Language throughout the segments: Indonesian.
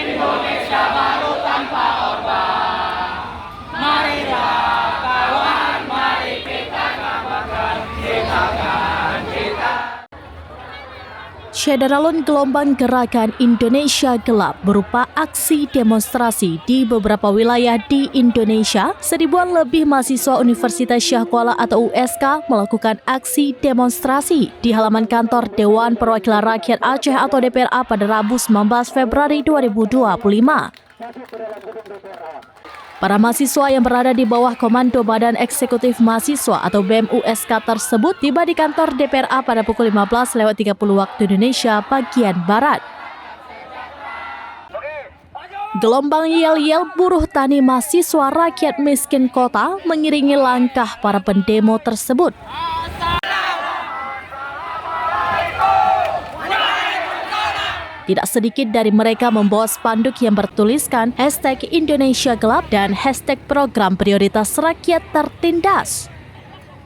Indonesia baru tanpa Orba. Marilah kawan, mari kita kembangkan, kita. Syederalun gelombang gerakan Indonesia Gelap berupa aksi demonstrasi di beberapa wilayah di Indonesia. Seribuan lebih mahasiswa Universitas Syah Kuala atau USK melakukan aksi demonstrasi di halaman kantor Dewan Perwakilan Rakyat Aceh atau DPRA pada Rabu 19 Februari 2025. Para mahasiswa yang berada di bawah komando Badan Eksekutif Mahasiswa atau BEM USK tersebut tiba di kantor DPRA pada pukul 15.30 waktu Indonesia bagian Barat. Gelombang yel-yel buruh tani mahasiswa rakyat miskin kota mengiringi langkah para pendemo tersebut. Tidak sedikit dari mereka membawa spanduk yang bertuliskan #IndonesiaGelap dan #program prioritas rakyat tertindas.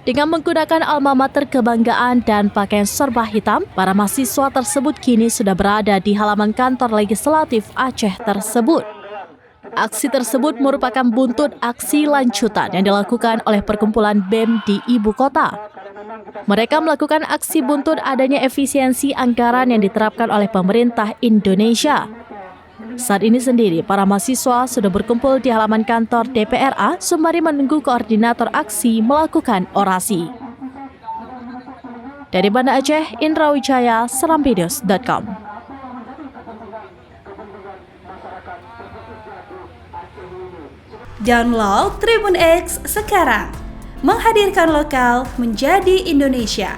Dengan menggunakan alma mater kebanggaan dan pakaian serba hitam, para mahasiswa tersebut kini sudah berada di halaman kantor legislatif Aceh tersebut. Aksi tersebut merupakan buntut aksi lanjutan yang dilakukan oleh perkumpulan BEM di ibu kota. Mereka melakukan aksi buntut adanya efisiensi anggaran yang diterapkan oleh pemerintah Indonesia. Saat ini sendiri, para mahasiswa sudah berkumpul di halaman kantor DPRA sembari menunggu koordinator aksi melakukan orasi. Dari Banda Aceh, Indra Wijaya, seramvideos.com. Download Tribun X sekarang, menghadirkan lokal menjadi Indonesia.